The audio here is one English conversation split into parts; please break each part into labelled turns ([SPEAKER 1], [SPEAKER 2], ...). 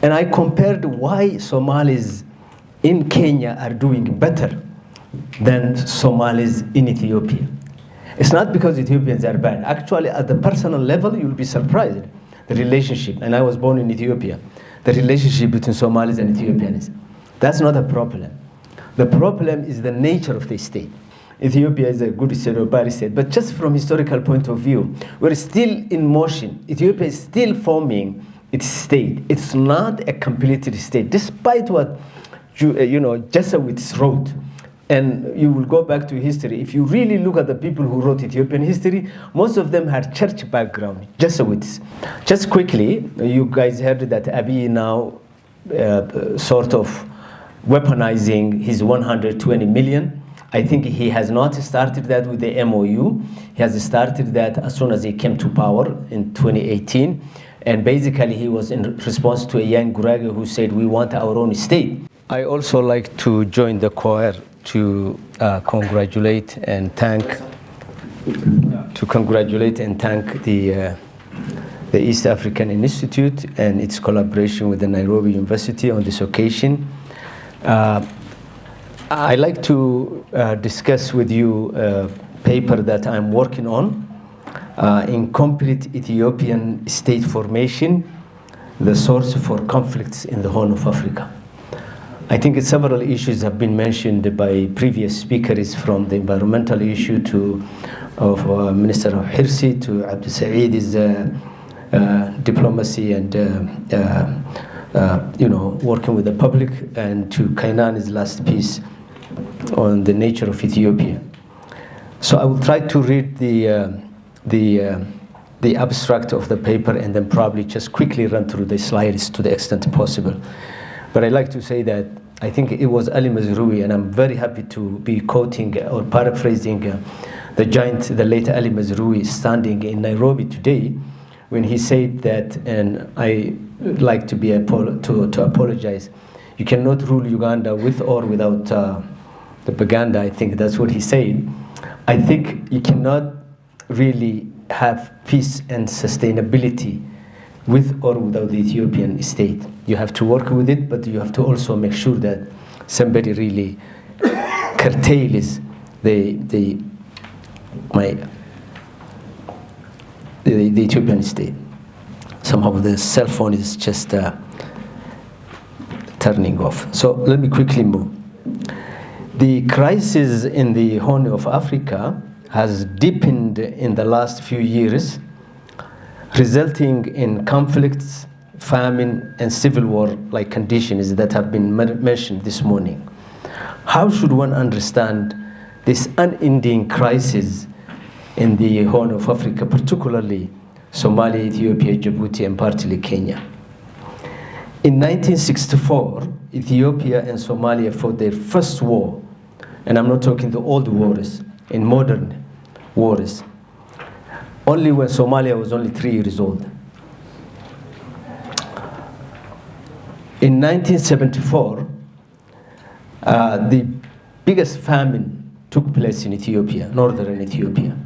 [SPEAKER 1] And I compared why Somalis in Kenya are doing better than Somalis in Ethiopia. It's not because Ethiopians are bad. Actually, at the personal level, you'll be surprised. The relationship, and I was born in Ethiopia, the relationship between Somalis and Ethiopians. That's not a problem. The problem is the nature of the state. Ethiopia is a good state or bad state, but just from historical point of view, we're still in motion. Ethiopia is still forming its state. It's not a completed state, despite what Jesuits wrote. And you will go back to history. If you really look at the people who wrote Ethiopian history, most of them had church background, Jesuits. Just quickly, you guys heard that Abiy now sort of weaponizing his 120 million. I think he has not started that with the MOU. He has started that as soon as he came to power in 2018. And basically he was in response to a young Gurage who said, we want our own state. I also like to join the choir to congratulate and thank the East African Institute and its collaboration with the Nairobi University on this occasion. I'd like to discuss with you a paper that I'm working on, Incomplete Ethiopian State Formation, the Source for Conflicts in the Horn of Africa. I think several issues have been mentioned by previous speakers, from the environmental issue of Minister Hirsi to Abdul Saeed's diplomacy and working with the public, and to Kainan's last piece on the nature of Ethiopia. So I will try to read the abstract of the paper and then probably just quickly run through the slides to the extent possible. But I'd like to say that I think it was Ali Mazrui, and I'm very happy to be quoting or paraphrasing the late Ali Mazrui standing in Nairobi today when he said that, and I like to apologize, you cannot rule Uganda with or without the propaganda. I think that's what he said. I think you cannot really have peace and sustainability with or without the Ethiopian state. You have to work with it, but you have to also make sure that somebody really curtails the Ethiopian state. Somehow the cell phone is just turning off. So let me quickly move. The crisis in the Horn of Africa has deepened in the last few years, resulting in conflicts, famine, and civil war-like conditions that have been mentioned this morning. How should one understand this unending crisis in the Horn of Africa, particularly Somalia, Ethiopia, Djibouti, and partly Kenya? In 1964, Ethiopia and Somalia fought their first war, and I'm not talking the old wars, in modern wars, only when Somalia was only 3 years old. In 1974, the biggest famine took place in Ethiopia, northern Ethiopia,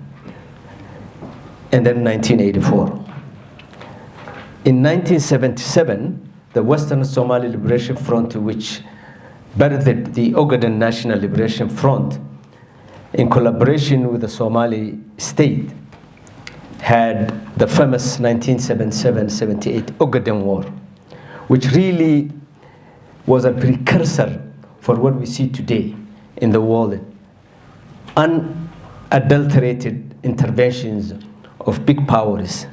[SPEAKER 1] and then 1984. In 1977, the Western Somali Liberation Front, which birthed the Ogaden National Liberation Front, in collaboration with the Somali state, had the famous 1977-78 Ogaden War, which really was a precursor for what we see today in the world. Unadulterated interventions of big powers.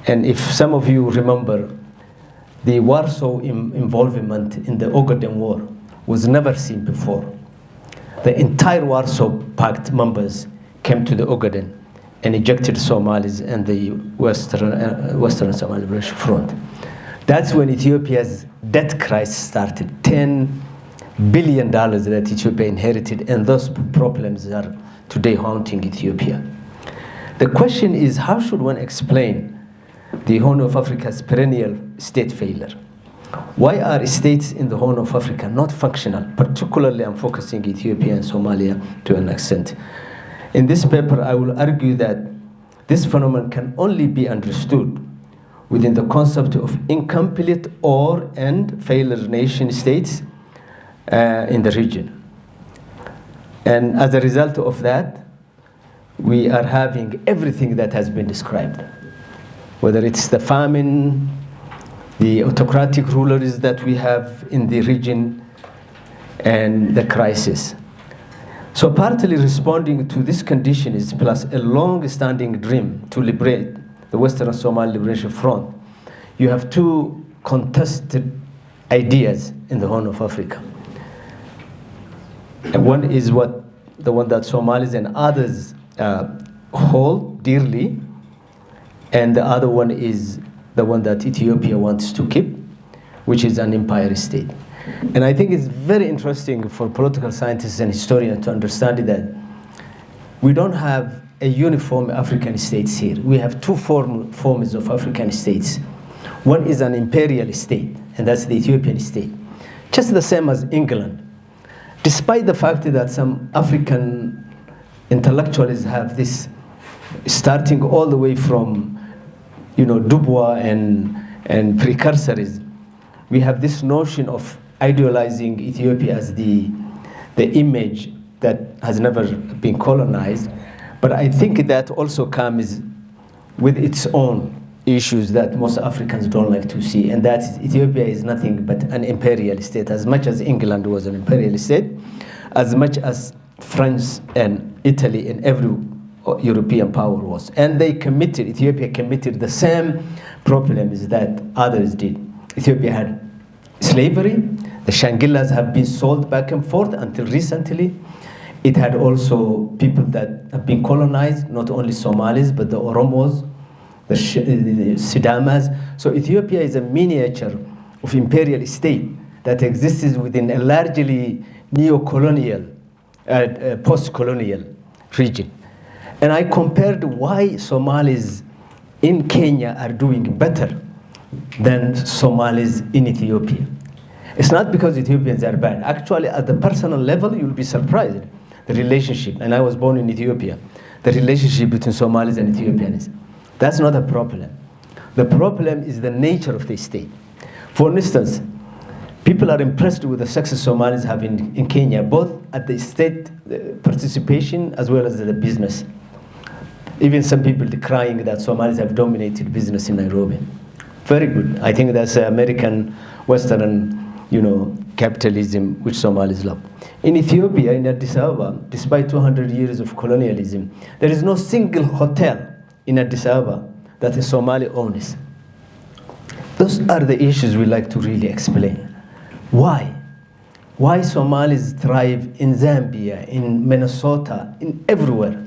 [SPEAKER 1] And if some of you remember, the Warsaw involvement in the Ogaden War was never seen before. The entire Warsaw Pact members came to the Ogaden and ejected Somalis and the Western Somali Liberation Front. That's when Ethiopia's debt crisis started. $10 billion that Ethiopia inherited, and those problems are today haunting Ethiopia. The question is, how should one explain the Horn of Africa's perennial state failure? Why are states in the Horn of Africa not functional? Particularly, I'm focusing Ethiopia and Somalia to an extent. In this paper, I will argue that this phenomenon can only be understood within the concept of incomplete or and failure nation states in the region. And as a result of that, we are having everything that has been described, whether it's the famine, the autocratic rulers that we have in the region, and the crisis. So partly responding to this condition is plus a long-standing dream to liberate the Western Somali Liberation Front. You have two contested ideas in the Horn of Africa. And one is the one that Somalis and others hold dearly, and the other one is the one that Ethiopia wants to keep, which is an empire state. And I think it's very interesting for political scientists and historians to understand that we don't have a uniform African states here. We have two forms of African states. One is an imperial state, and that's the Ethiopian state, just the same as England. Despite the fact that some African intellectuals have this, starting all the way from, Dubois and precursors, we have this notion of idealizing Ethiopia as the image that has never been colonized. But I think that also comes with its own issues that most Africans don't like to see, and that is Ethiopia is nothing but an imperial state. As much as England was an imperial state, as much as France and Italy and every European power was. And Ethiopia committed the same problems that others did. Ethiopia had slavery. The Shangillas have been sold back and forth until recently. It had also people that have been colonized, not only Somalis, but the Oromos, the Sidamas. So Ethiopia is a miniature of imperial state that exists within a largely neo-colonial, post-colonial region. And I compared why Somalis in Kenya are doing better than Somalis in Ethiopia. It's not because Ethiopians are bad. Actually, at the personal level, you'll be surprised. The relationship, and I was born in Ethiopia, the relationship between Somalis and Ethiopians, that's not a problem. The problem is the nature of the state. For instance, people are impressed with the success Somalis have in Kenya, both at the state participation as well as the business. Even some people decrying that Somalis have dominated business in Nairobi. Very good. I think that's American, Western, capitalism, which Somalis love. In Ethiopia, in Addis Ababa, despite 200 years of colonialism, there is no single hotel in Addis Ababa that a Somali owns. Those are the issues we like to really explain. Why? Why Somalis thrive in Zambia, in Minnesota, in everywhere,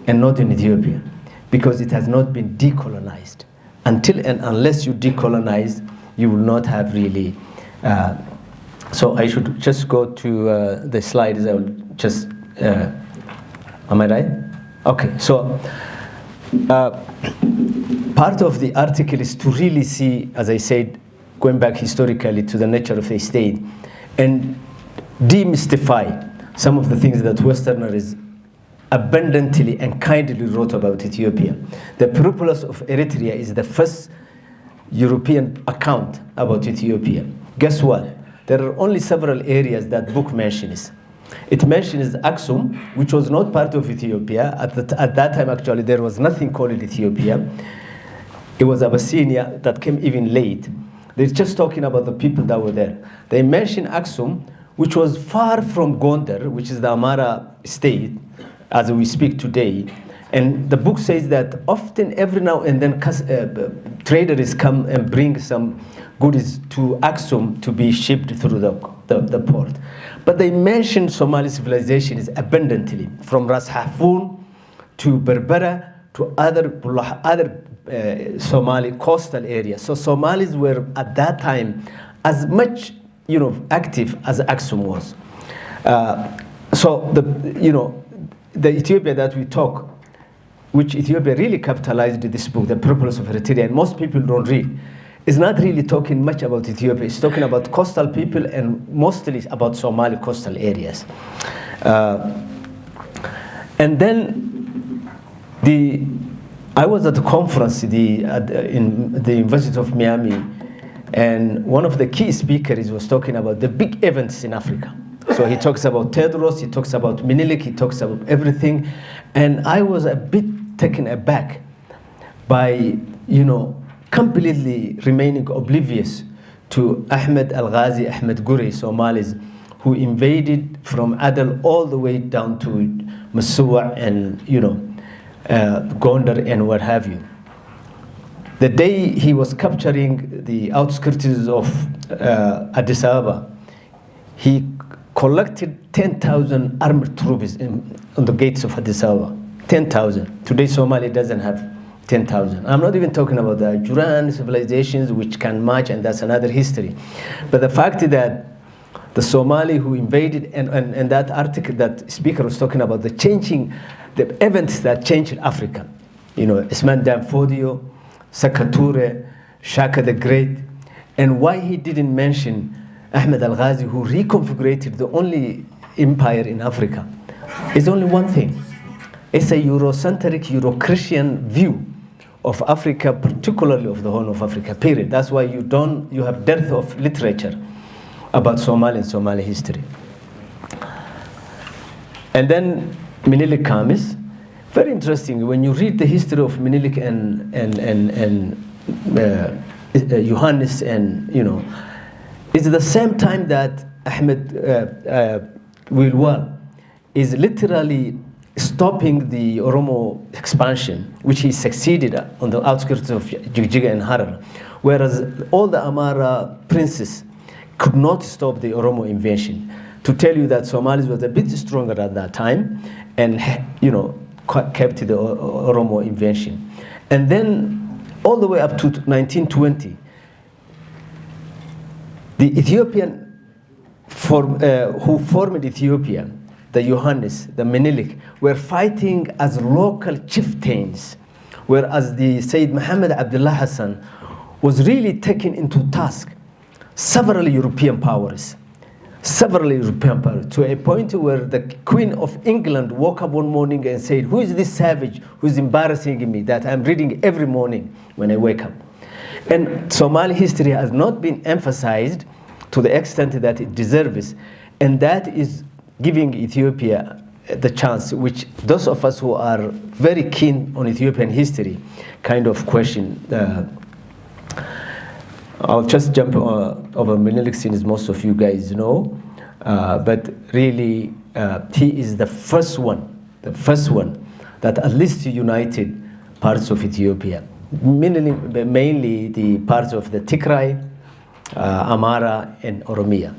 [SPEAKER 1] and not in Ethiopia? Because it has not been decolonized. Until and unless you decolonize, you will not have really. So I should just go to the slides. I will just. Am I right? Okay. So part of the article is to really see, as I said, going back historically to the nature of the state, and demystify some of the things that Westerners abundantly and kindly wrote about Ethiopia. The Peripulus of Eritrea is the first European account about Ethiopia. Guess what? There are only several areas that book mentions. It mentions Aksum, which was not part of Ethiopia. At that time, actually, there was nothing called Ethiopia. It was Abyssinia that came even late. They're just talking about the people that were there. They mention Aksum, which was far from Gondar, which is the Amara state, as we speak today. And the book says that often, every now and then, traders come and bring some goodies to Aksum to be shipped through the port. But they mention Somali civilizations abundantly, from Ras Hafun to Berbera to other Somali coastal areas. So Somalis were at that time as much active as Aksum was. So the Ethiopia that we talk, which Ethiopia really capitalized this book, The Peripulus of Eritrea, and most people don't read, is not really talking much about Ethiopia. It's talking about coastal people and mostly about Somali coastal areas. And then I was at the conference in the University of Miami, and one of the key speakers was talking about the big events in Africa. So he talks about Tedros, he talks about Minilik, he talks about everything, and I was a bit taken aback by, completely remaining oblivious to Ahmed Al-Ghazi, Ahmed Gurey, Somalis, who invaded from Adel all the way down to Masua and, Gondar and what have you. The day he was capturing the outskirts of Addis Ababa, he collected 10,000 armed troops on the gates of Addis Ababa. 10,000. Today, Somalia doesn't have 10,000. I'm not even talking about the Juran civilizations, which can match, and that's another history. But the fact is that the Somali who invaded, and that article, that speaker was talking about the events that changed Africa. Isman Dan Fodio, Sakature, Shaka the Great, and why he didn't mention Ahmed Al-Ghazi, who reconfigured the only empire in Africa, is only one thing. It's a Eurocentric, Euro-Christian view of Africa, particularly of the Horn of Africa, period. That's why you have dearth of literature about Somali and Somali history. And then Minilik comes. Very interesting, when you read the history of Minilik and Johannes, and it's the same time that Ahmed Wilwal is literally stopping the Oromo expansion, which he succeeded on the outskirts of Jigjiga and Harar, whereas all the Amara princes could not stop the Oromo invasion. To tell you that Somalis was a bit stronger at that time, and kept the Oromo invasion. And then all the way up to 1920, the Ethiopian who formed Ethiopia, the Johannes, the Menilik, were fighting as local chieftains, whereas the Sayyid Muhammad Abdullah Hassan was really taken into task several European powers, to a point where the Queen of England woke up one morning and said, "Who is this savage who's embarrassing me that I'm reading every morning when I wake up?" And Somali history has not been emphasized to the extent that it deserves, and that is giving Ethiopia the chance, which those of us who are very keen on Ethiopian history kind of question. I'll just jump over Menelik, since most of you guys know, but really he is the first one that at least united parts of Ethiopia, mainly the parts of the Tigray, Amara, and Oromia.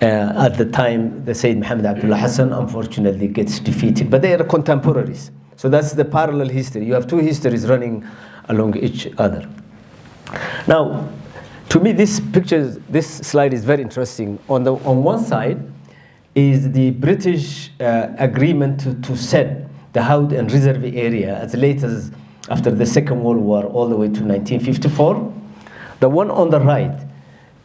[SPEAKER 1] At the time, the Sayyid Muhammad Abdullah Hassan unfortunately gets defeated, but they are contemporaries. So that's the parallel history. You have two histories running along each other. Now, to me, this slide is very interesting. On one side is the British agreement to set the Haud and Reserve area as late as after the Second World War, all the way to 1954. The one on the right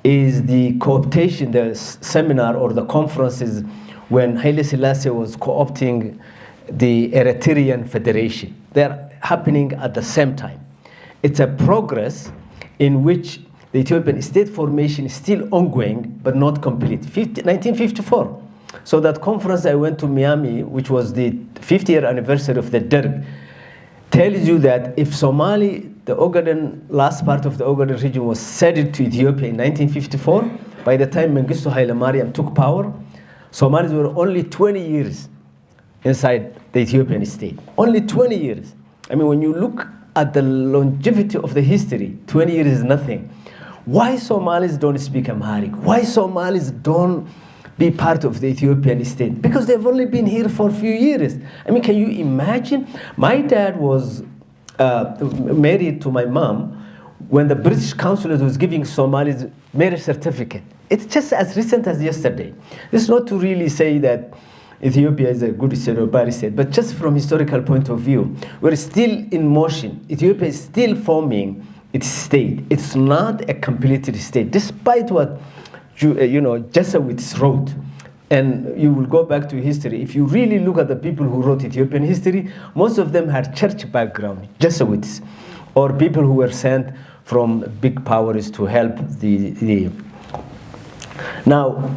[SPEAKER 1] is the co-optation, the seminar or the conferences when Haile Selassie was co-opting the Eritrean Federation. They're happening at the same time. It's a progress in which the Ethiopian state formation is still ongoing, but not complete. 1954. So that conference I went to Miami, which was the 50th anniversary of the DEG, tells you that if Somali, the Ogaden, last part of the Ogaden region was ceded to Ethiopia in 1954, by the time Mengistu Haile Mariam took power, Somalis were only 20 years inside the Ethiopian state. Only 20 years. I mean, when you look at the longevity of the history, 20 years is nothing. Why Somalis don't speak Amharic? Why Somalis don't be part of the Ethiopian state? Because they've only been here for a few years. I mean, can you imagine? My dad was married to my mom when the British consulate was giving Somalis marriage certificate. It's just as recent as yesterday. This is not to really say that Ethiopia is a good state or bad state, but just from historical point of view, we're still in motion. Ethiopia is still forming its state. It's not a completed state, despite what Jesuits wrote and you will go back to history. If you really look at the people who wrote Ethiopian history, most of them had church background, Jesuits, or people who were sent from big powers to help the. Now,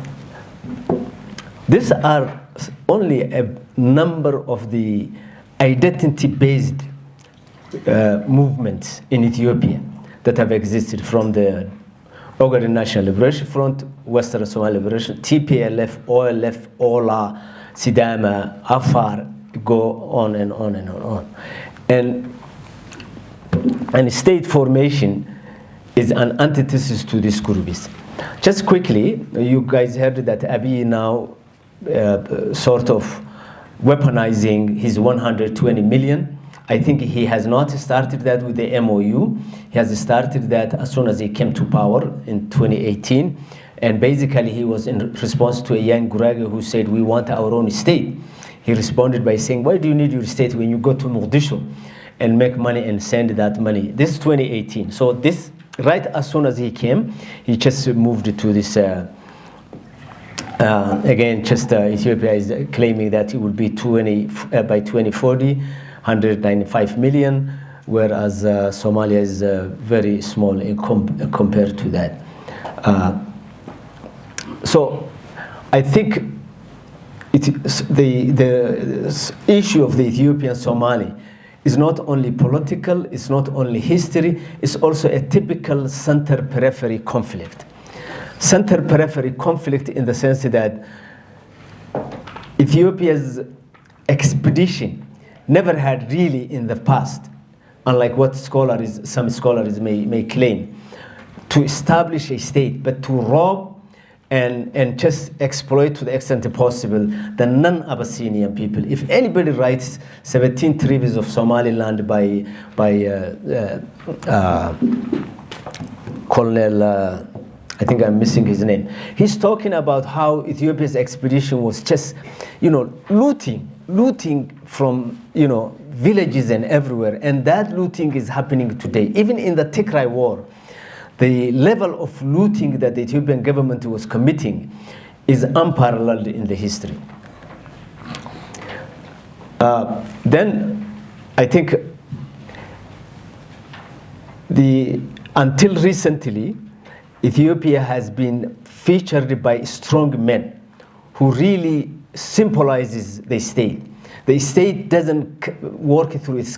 [SPEAKER 1] these are only a number of the identity-based movements in Ethiopia that have existed, from the Ogaden National Liberation Front, Western Somali Liberation, TPLF, OLF, OLA, Sidama, Afar, go on and on and on. And state formation is an antithesis to these groups. Just quickly, you guys heard that Abiy now sort of weaponizing his 120 million. I think he has not started that with the MOU. He has started that as soon as he came to power in 2018. And basically he was in response to a young Gurage who said, we want our own state. He responded by saying, why do you need your state when you go to Mogadishu and make money and send that money? This is 2018. So this, right as soon as he came, he just moved to this, again, just Ethiopia is claiming that it will be by 2040, 195 million, whereas Somalia is very small compared to that. So I think the issue of the Ethiopian Somali is not only political, it's not only history, it's also a typical center-periphery conflict. Center-periphery conflict in the sense that Ethiopia's expedition never had really in the past, unlike what some scholars may claim, to establish a state, but to rob and just exploit to the extent possible the non-Abyssinian people. If anybody writes 17 tribes of Somaliland by Colonel, I think I'm missing his name, he's talking about how Ethiopia's expedition was just, looting from, villages and everywhere. And that looting is happening today. Even in the Tigray war, the level of looting that the Ethiopian government was committing is unparalleled in the history. Then I think until recently, Ethiopia has been featured by strong men who really symbolizes the state. The state doesn't work through its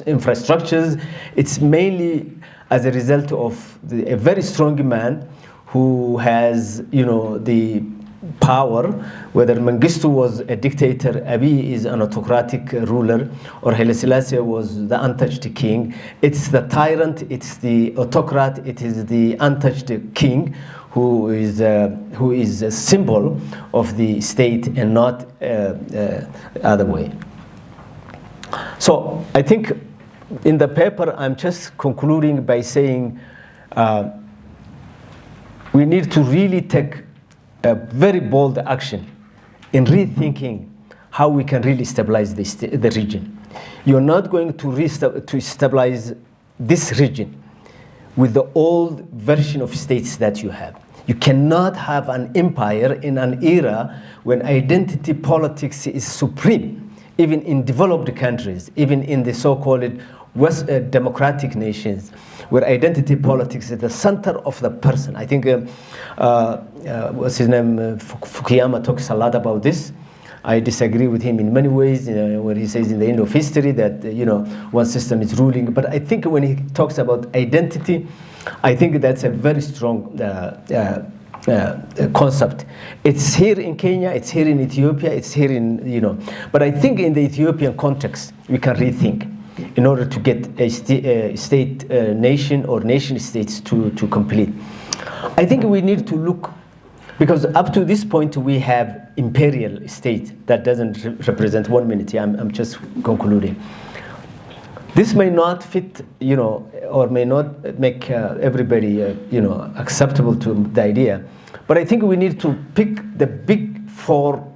[SPEAKER 1] infrastructures. It's mainly as a result of a very strong man who has, the power. Whether Mengistu was a dictator, Abiy is an autocratic ruler, or Haile Selassie was the untouched king. It's the tyrant, it's the autocrat, it is the untouched king who is a symbol of the state and not other way. So I think in the paper I'm just concluding by saying we need to really take a very bold action in rethinking how we can really stabilize the region. You're not going to stabilize this region with the old version of states that you have. You cannot have an empire in an era when identity politics is supreme, even in developed countries, even in the so-called West democratic nations, where identity politics is the center of the person. I think, what's his name, Fukuyama talks a lot about this. I disagree with him in many ways, where he says in the end of history that, one system is ruling. But I think when he talks about identity, I think that's a very strong concept. It's here in Kenya, it's here in Ethiopia, it's here in, but I think in the Ethiopian context, we can rethink in order to get a state nation or nation states to complete. I think we need to look, because up to this point we have imperial state that doesn't represent 1 minute. I'm just concluding. This may not fit, or may not make everybody, acceptable to the idea. But I think we need to pick the big 4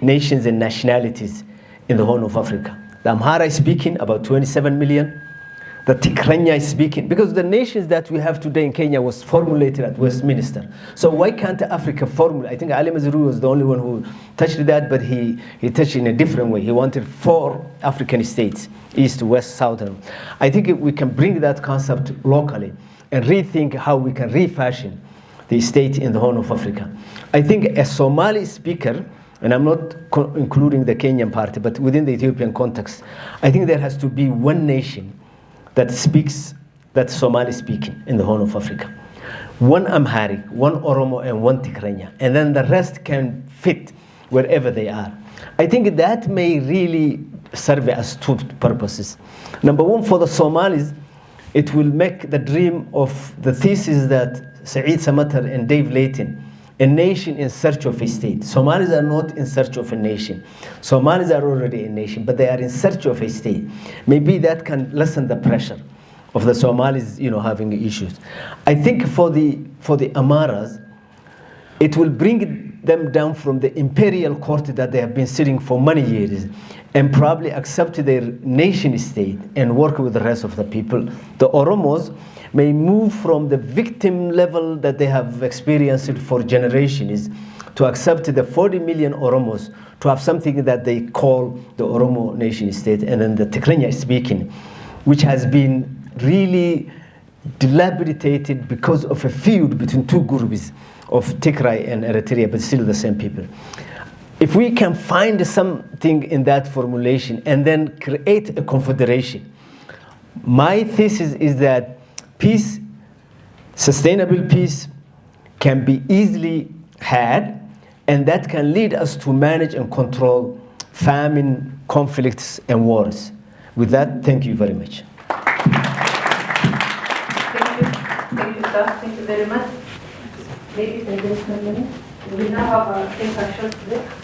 [SPEAKER 1] nations and nationalities in the Horn of Africa. The Amhara is speaking, about 27 million. the Tigranya is speaking, because the nations that we have today in Kenya was formulated at Westminster. So why can't Africa formulate? I think Ali Mazrui was the only one who touched that, but he touched in a different way. He wanted 4 African states, East, West, Southern. I think we can bring that concept locally and rethink how we can refashion the state in the Horn of Africa. I think a Somali speaker, and I'm not including the Kenyan party, but within the Ethiopian context, I think there has to be one nation that speaks that Somali speaking in the Horn of Africa. One Amharic, one Oromo, and one Tigranya. And then the rest can fit wherever they are. I think that may really serve as 2 purposes. Number one, for the Somalis, it will make the dream of the thesis that Saeed Samatar and Dave Layton, a nation in search of a state. Somalis are not in search of a nation. Somalis are already a nation, but they are in search of a state. Maybe that can lessen the pressure of the Somalis, having issues. I think for the Amaras, it will bring them down from the imperial court that they have been sitting for many years and probably accept their nation state and work with the rest of the people. The Oromos may move from the victim level that they have experienced for generations to accept the 40 million Oromos to have something that they call the Oromo nation state, and then the Tigranya speaking, which has been really dilapidated because of a feud between 2 groups of Tigray and Eritrea, but still the same people. If we can find something in that formulation and then create a confederation, my thesis is that peace, sustainable peace, can be easily had, and that can lead us to manage and control famine, conflicts, and wars. With that, thank you very much.
[SPEAKER 2] Thank you, sir. Thank you very much. Ladies and gentlemen, we now have a short break.